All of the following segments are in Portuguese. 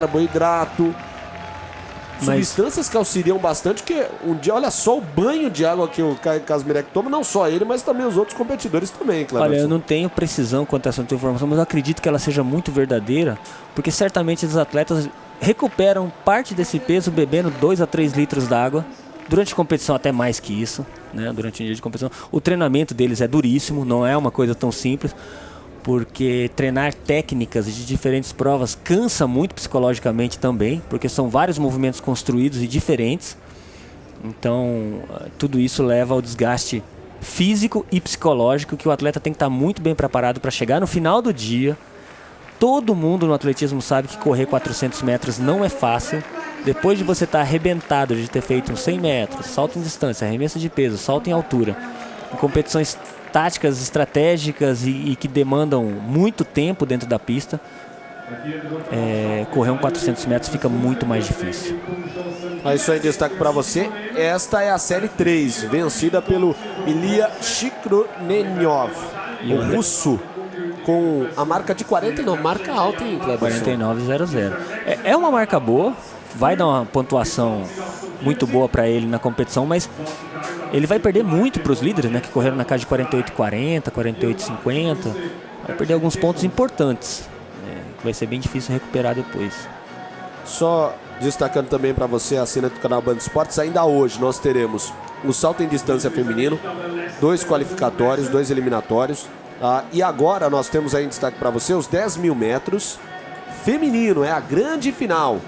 carboidrato, substâncias que auxiliam bastante, que um dia, olha só o banho de água que o Caio Kazmirek toma, não só ele, mas também os outros competidores também, Cleberson. Olha, eu não tenho precisão quanto a essa informação, mas eu acredito que ela seja muito verdadeira, porque certamente os atletas recuperam parte desse peso bebendo 2 a 3 litros d'água, durante a competição até mais que isso, né? Durante o dia de competição. O treinamento deles é duríssimo, não é uma coisa tão simples, porque treinar técnicas de diferentes provas cansa muito psicologicamente também, porque são vários movimentos construídos e diferentes. Então, tudo isso leva ao desgaste físico e psicológico, que o atleta tem que estar muito bem preparado para chegar no final do dia. Todo mundo no atletismo sabe que correr 400 metros não é fácil. Depois de você estar arrebentado de ter feito uns 100 metros, salto em distância, arremesso de peso, salto em altura, em competições táticas, estratégicas e que demandam muito tempo dentro da pista, correr um 400 metros fica muito mais difícil. Isso aí, destaque para você. Esta é a série 3, vencida pelo Ilya Shikroneniov, o russo, com a marca de 49, marca alta, hein, Cleberson? 49,00. É uma marca boa, vai dar uma pontuação muito boa para ele na competição, mas ele vai perder muito para os líderes, né, que correram na casa de 48,40, 48,50. Vai perder alguns pontos importantes, que vai ser bem difícil recuperar depois. Só destacando também para você a cena do canal Band Esportes, ainda hoje nós teremos o salto em distância feminino, 2 qualificatórios, 2 eliminatórios. E agora nós temos aí em destaque para você os 10 mil metros feminino, é a grande final.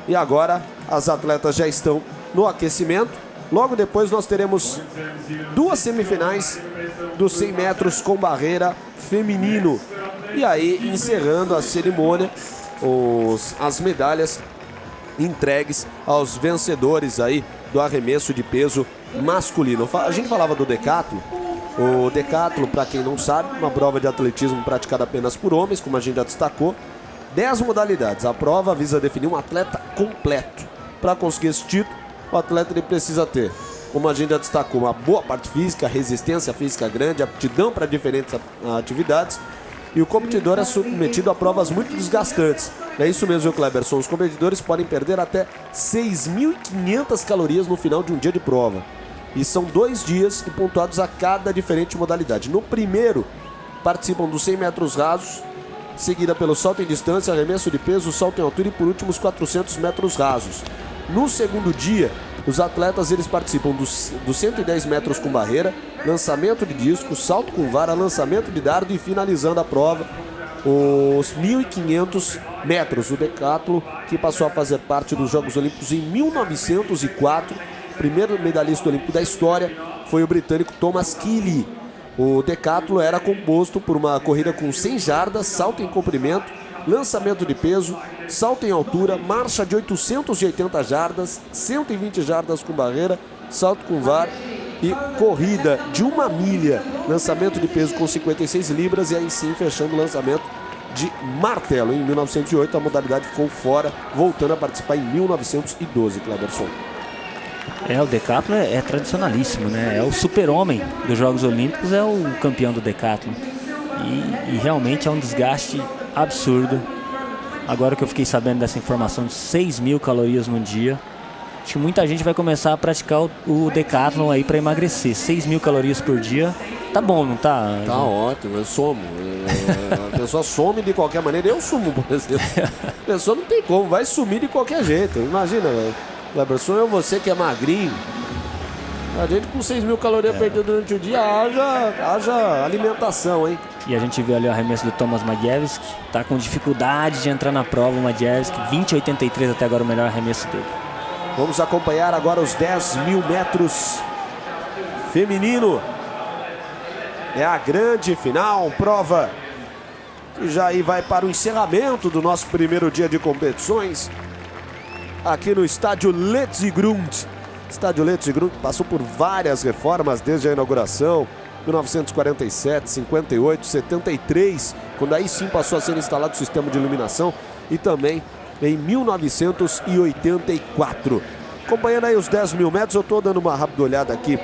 E agora as atletas já estão no aquecimento. Logo depois nós teremos 2 semifinais dos 100 metros com barreira feminino. E aí, encerrando a cerimônia, as medalhas entregues aos vencedores aí do arremesso de peso masculino. A gente falava do decathlon. O decathlon, para quem não sabe, uma prova de atletismo praticada apenas por homens, como a gente já destacou. 10 modalidades. A prova visa definir um atleta completo. Para conseguir esse título, o atleta ele precisa ter, como a gente já destacou, uma boa parte física, resistência física grande, aptidão para diferentes atividades. E o competidor é submetido a provas muito desgastantes. É isso mesmo, Cleberson. Os competidores podem perder até 6.500 calorias no final de um dia de prova. E são 2 dias e pontuados a cada diferente modalidade. No primeiro, participam dos 100 metros rasos, seguida pelo salto em distância, arremesso de peso, salto em altura e por último os 400 metros rasos. No segundo dia, os atletas eles participam dos 110 metros com barreira, lançamento de disco, salto com vara, lançamento de dardo e finalizando a prova, os 1.500 metros. O decathlon, que passou a fazer parte dos Jogos Olímpicos em 1904, primeiro medalhista olímpico da história foi o britânico Thomas Keely. O decathlon era composto por uma corrida com 100 jardas, salto em comprimento, lançamento de peso, salto em altura, marcha de 880 jardas, 120 jardas com barreira, salto com vara e corrida de 1 milha, lançamento de peso com 56 libras e aí sim fechando o lançamento de martelo. Em 1908 a modalidade ficou fora, voltando a participar em 1912, Cleberson. O decathlon é tradicionalíssimo, né? É o super-homem dos Jogos Olímpicos, é o campeão do decathlon. E realmente é um desgaste absurdo. Agora que eu fiquei sabendo dessa informação de 6.000 calorias no dia, acho que muita gente vai começar a praticar o decathlon aí para emagrecer. 6.000 calorias por dia, tá bom, não tá? Tá ótimo, eu somo. A pessoa some de qualquer maneira, eu sumo, por exemplo. A pessoa não tem como, vai sumir de qualquer jeito. Imagina, Cleberson, você que é magrinho, a gente com 6.000 calorias perdidas durante o dia, haja alimentação, hein? E a gente viu ali o arremesso do Tomasz Majewski, tá com dificuldade de entrar na prova, o Majewski, 20,83 até agora o melhor arremesso dele. Vamos acompanhar agora os 10.000 metros feminino. É a grande final, prova que já aí vai para o encerramento do nosso primeiro dia de competições aqui no estádio Letzigrund. Estádio Letzigrund passou por várias reformas desde a inauguração, 1947, 58, 73, quando aí sim passou a ser instalado o sistema de iluminação, e também em 1984. Acompanhando aí os 10.000 metros, eu estou dando uma rápida olhada aqui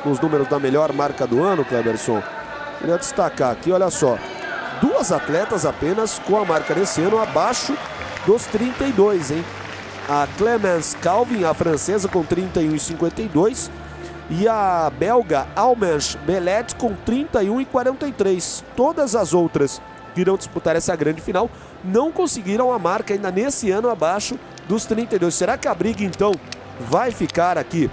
nos números da melhor marca do ano, Cleberson. Queria destacar aqui, olha só, 2 atletas apenas com a marca desse ano abaixo dos 32, hein? A Clemence Calvin, a francesa, com 31,52. E a belga Almenche Bellet com 31,43. Todas as outras que irão disputar essa grande final não conseguiram a marca ainda nesse ano abaixo dos 32. Será que a briga então vai ficar aqui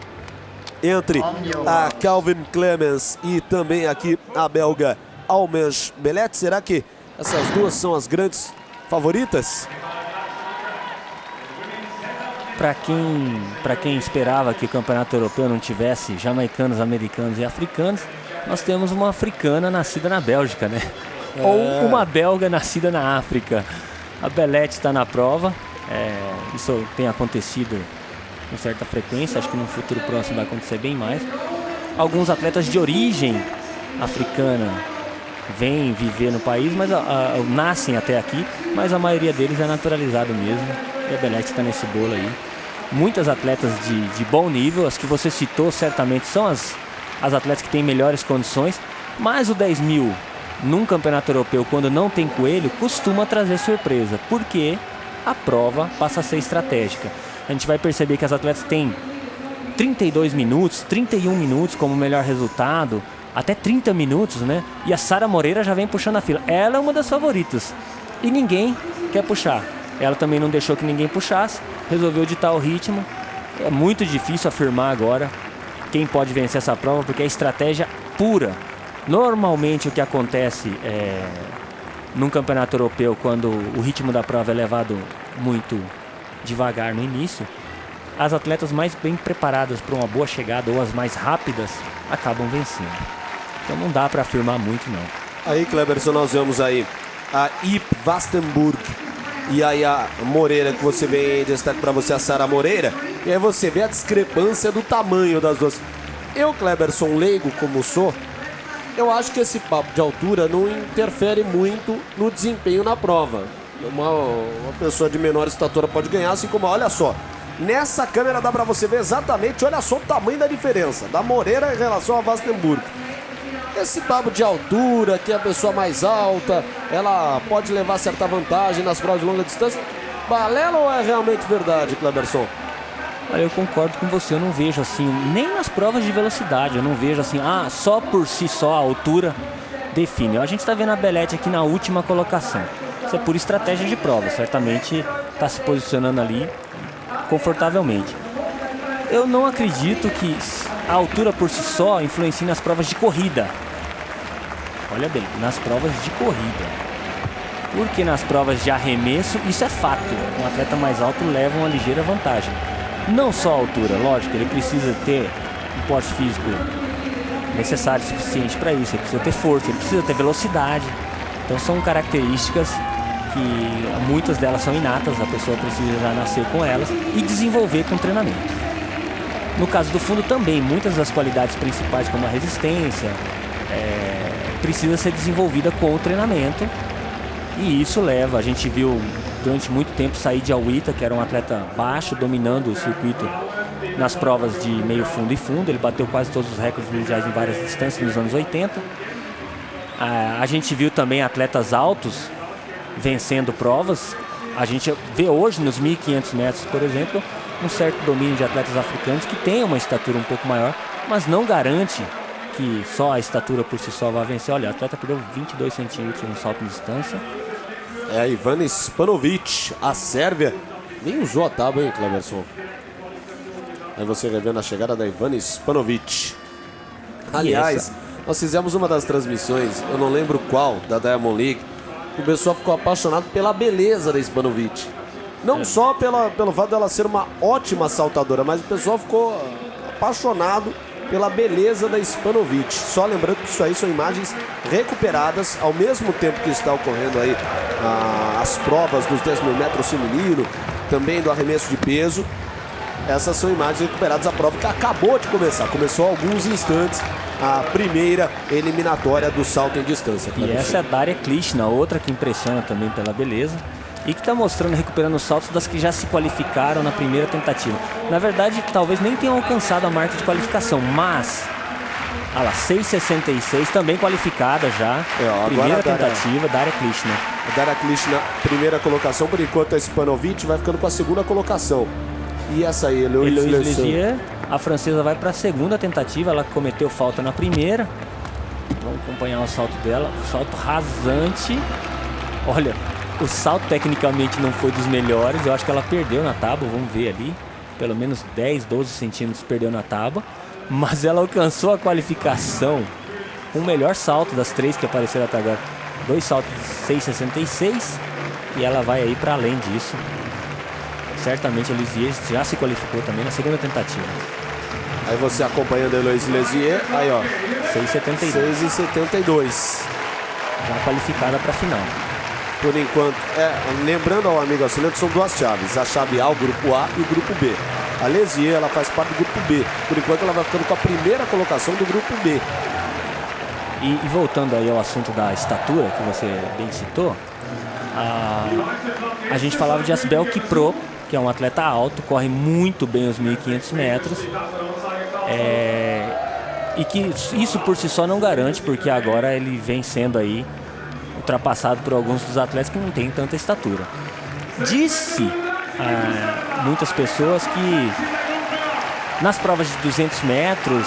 entre a Calvin Clemens e também aqui a belga Almenche Bellet? Será que essas duas são as grandes favoritas? Para quem esperava que o campeonato europeu não tivesse jamaicanos, americanos e africanos, nós temos uma africana nascida na Bélgica, né? Ou uma belga nascida na África. A Bellet está na prova, isso tem acontecido com certa frequência, acho que no futuro próximo vai acontecer bem mais. Alguns atletas de origem africana vêm viver no país, mas nascem até aqui, mas a maioria deles é naturalizado mesmo, e a Bellet está nesse bolo aí. Muitas atletas de bom nível, as que você citou certamente são as atletas que têm melhores condições, mas o 10 mil num campeonato europeu, quando não tem coelho, costuma trazer surpresa, porque a prova passa a ser estratégica. A gente vai perceber que as atletas têm 32 minutos, 31 minutos como melhor resultado, até 30 minutos, né? E a Sara Moreira já vem puxando a fila. Ela é uma das favoritas e ninguém quer puxar. Ela também não deixou que ninguém puxasse, resolveu ditar o ritmo. É muito difícil afirmar agora quem pode vencer essa prova, porque é estratégia pura. Normalmente o que acontece num campeonato europeu, quando o ritmo da prova é levado muito devagar no início, as atletas mais bem preparadas para uma boa chegada ou as mais rápidas acabam vencendo. Então não dá para afirmar muito, não. Aí, Cleberson, nós vemos aí a Ip Vastenburg e aí a Moreira, que você vê em destaque para você, a Sara Moreira, e aí você vê a discrepância do tamanho das duas. Eu, Cleberson, leigo como sou, eu acho que esse papo de altura não interfere muito no desempenho na prova. Uma pessoa de menor estatura pode ganhar, assim como, olha só, nessa câmera dá pra você ver exatamente, olha só o tamanho da diferença da Moreira em relação a Vastenburg. Esse papo de altura, que a pessoa mais alta, ela pode levar certa vantagem nas provas de longa distância, balela ou é realmente verdade, Cleberson? Olha, eu concordo com você, eu não vejo assim, nem nas provas de velocidade, eu não vejo assim, só por si só a altura define. A gente está vendo a Bellet aqui na última colocação. Isso é por estratégia de prova, certamente está se posicionando ali confortavelmente. Eu não acredito que a altura por si só influencie nas provas de corrida. Olha bem, nas provas de corrida. Porque nas provas de arremesso, isso é fato. Um atleta mais alto leva uma ligeira vantagem. Não só a altura, lógico, ele precisa ter um porte físico necessário, suficiente para isso. Ele precisa ter força, ele precisa ter velocidade. Então são características que muitas delas são inatas, a pessoa precisa já nascer com elas e desenvolver com treinamento. No caso do fundo também, muitas das qualidades principais, como a resistência, precisa ser desenvolvida com o treinamento. E isso leva, a gente viu durante muito tempo Said Alwita, que era um atleta baixo, dominando o circuito nas provas de meio fundo e fundo. Ele bateu quase todos os recordes mundiais em várias distâncias nos anos 80. A gente viu também atletas altos vencendo provas. A gente vê hoje nos 1.500 metros, por exemplo, um certo domínio de atletas africanos que têm uma estatura um pouco maior, mas não garante que só a estatura por si só vai vencer. Olha, o atleta perdeu 22 centímetros no salto de distância. É a Ivana Spanovic, a Sérvia. Nem usou a tábua, hein, Cleberson? Aí você vai vendo a chegada da Ivana Spanovic. Aliás, nós fizemos uma das transmissões, eu não lembro qual, da Diamond League, o pessoal ficou apaixonado pela beleza da Spanovic. Não só pelo fato dela ser uma ótima saltadora, mas o pessoal ficou apaixonado pela beleza da Spanovic. Só lembrando que isso aí são imagens recuperadas ao mesmo tempo que está ocorrendo aí as provas dos 10 mil metros feminino, também do arremesso de peso. Essas são imagens recuperadas da prova que acabou de começar. Começou há alguns instantes a primeira eliminatória do salto em distância. E essa é a Daria Klishna, outra que impressiona também pela beleza e que está mostrando, recuperando os saltos das que já se qualificaram na primeira tentativa. Na verdade, talvez nem tenham alcançado a marca de qualificação, mas 6,66 também qualificada já. Primeira tentativa, Daria Klishna. Daraklich na primeira colocação, por enquanto a Spanovic vai ficando com a segunda colocação. E essa aí, Heloise Lezier, a francesa vai para a segunda tentativa, ela cometeu falta na primeira. Vamos acompanhar o salto dela, salto rasante. Olha, o salto tecnicamente não foi dos melhores, eu acho que ela perdeu na tábua, vamos ver ali. Pelo menos 10, 12 centímetros perdeu na tábua. Mas ela alcançou a qualificação com o melhor salto das três que apareceram até agora. 2 saltos de 6,66 e ela vai aí para além disso. Certamente a Lezier já se qualificou também na segunda tentativa. Aí você acompanhando a Heloise Lezier, aí ó, 6,72. Já qualificada para a final. Por enquanto, lembrando ao amigo auxiliar, são duas chaves, a chave A, o grupo A e o grupo B. A Lezier, ela faz parte do grupo B. Por enquanto ela vai ficando com a primeira colocação do grupo B. E voltando aí ao assunto da estatura, que você bem citou, a gente falava de Asbel Kiprop, que é um atleta alto, corre muito bem os 1.500 metros. E que isso por si só não garante, porque agora ele vem sendo aí ultrapassado por alguns dos atletas que não têm tanta estatura. Disse muitas pessoas que nas provas de 200 metros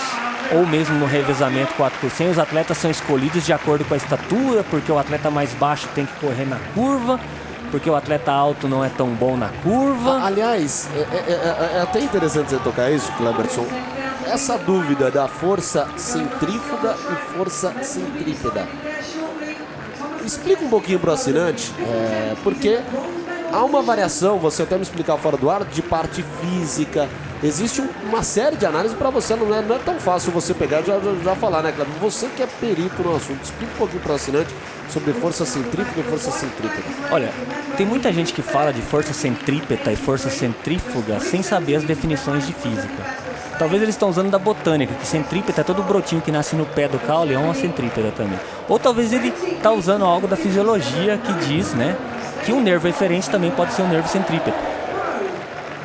ou mesmo no revezamento 4x100, os atletas são escolhidos de acordo com a estatura, porque o atleta mais baixo tem que correr na curva, porque o atleta alto não é tão bom na curva. Aliás, é até interessante você tocar isso, Cleberson. Essa dúvida da força centrífuga e força centrípeta. Explica um pouquinho para o assinante, porque há uma variação, você até me explicar fora do ar, de parte física. Existe uma série de análises para você, não é tão fácil você pegar e já falar, né, Cleber? Você que é perito no assunto, explica um pouquinho para o assinante sobre força centrífuga e força centrípeta. Olha, tem muita gente que fala de força centrípeta e força centrífuga sem saber as definições de física. Talvez eles estão usando da botânica, que centrípeta é todo o brotinho que nasce no pé do caule, é uma centrípeta também. Ou talvez ele está usando algo da fisiologia que diz, né, que um nervo eferente também pode ser um nervo centrípeta.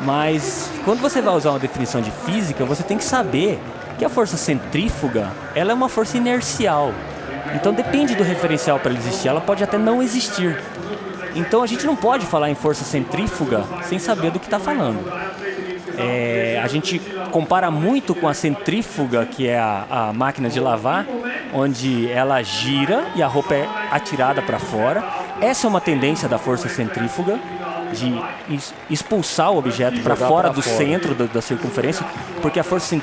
Mas quando você vai usar uma definição de física, você tem que saber que a força centrífuga, ela é uma força inercial. Então depende do referencial para ela existir, ela pode até não existir. Então a gente não pode falar em força centrífuga sem saber do que está falando. A gente compara muito com a centrífuga, que é a máquina de lavar, onde ela gira e a roupa é atirada para fora. Essa é uma tendência da força centrífuga, de expulsar o objeto para fora do centro da circunferência, porque a força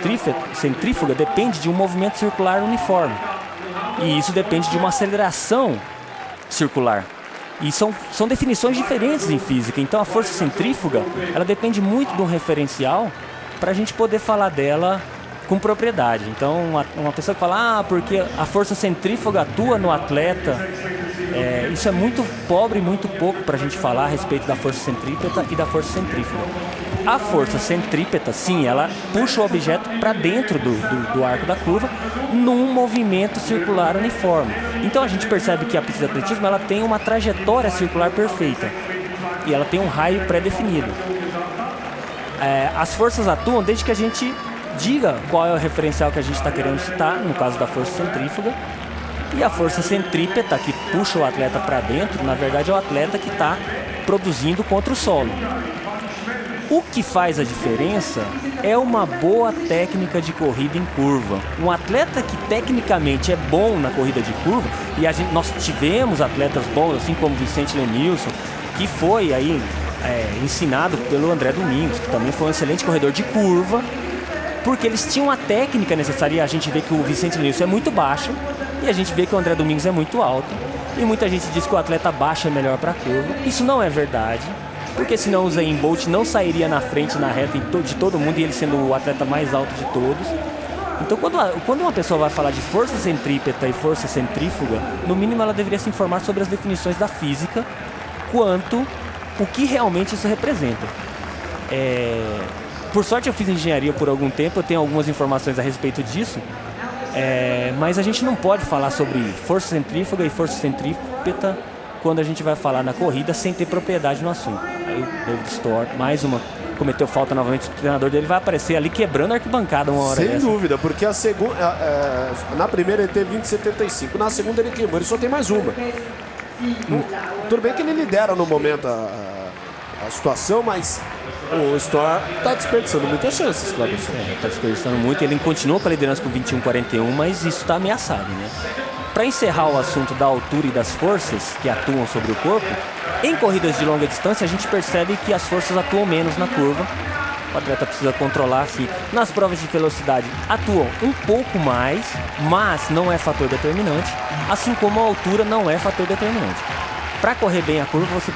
centrífuga depende de um movimento circular uniforme. E isso depende de uma aceleração circular. E são definições diferentes em física. Então a força centrífuga, ela depende muito de um referencial para a gente poder falar dela com propriedade. Então uma pessoa que fala, porque a força centrífuga atua no atleta, isso é muito pobre, muito pouco para a gente falar a respeito da força centrípeta e da força centrífuga. A força centrípeta, sim, ela puxa o objeto para dentro do arco da curva num movimento circular uniforme. Então a gente percebe que a pista de atletismo, ela tem uma trajetória circular perfeita e ela tem um raio pré-definido. As forças atuam desde que a gente diga qual é o referencial que a gente está querendo citar, no caso da força centrífuga. E a força centrípeta, que puxa o atleta para dentro, na verdade é o atleta que está produzindo contra o solo. O que faz a diferença é uma boa técnica de corrida em curva. Um atleta que tecnicamente é bom na corrida de curva, e nós tivemos atletas bons, assim como Vicente Lenilson, que foi aí ensinado pelo André Domingos, que também foi um excelente corredor de curva, porque eles tinham a técnica necessária. E a gente vê que o Vicente Lenilson é muito baixo, e a gente vê que o André Domingos é muito alto. E muita gente diz que o atleta baixo é melhor para a curva. Isso não é verdade, porque senão o Usain Bolt não sairia na frente na reta de todo mundo, e ele sendo o atleta mais alto de todos. Então quando uma pessoa vai falar de força centrípeta e força centrífuga, no mínimo ela deveria se informar sobre as definições da física, quanto o que realmente isso representa. Por sorte eu fiz engenharia por algum tempo, eu tenho algumas informações a respeito disso, mas a gente não pode falar sobre força centrífuga e força centrípeta quando a gente vai falar na corrida sem ter propriedade no assunto. Aí o David Storr, cometeu falta novamente, o treinador dele vai aparecer ali quebrando a arquibancada uma hora. Sem dúvida, porque a segunda, na primeira ele teve 20,75, na segunda ele quebrou, ele só tem mais uma. Tudo bem que ele lidera no momento a situação, mas o Storr está desperdiçando muitas chances, Cleberson. Está desperdiçando muito. Ele continua com a liderança com 21,41, mas isso está ameaçado, né? Para encerrar o assunto da altura e das forças que atuam sobre o corpo, em corridas de longa distância a gente percebe que as forças atuam menos na curva. O atleta precisa controlar, assim. Nas provas de velocidade atuam um pouco mais, mas não é fator determinante, assim como a altura não é fator determinante. Para correr bem a curva, você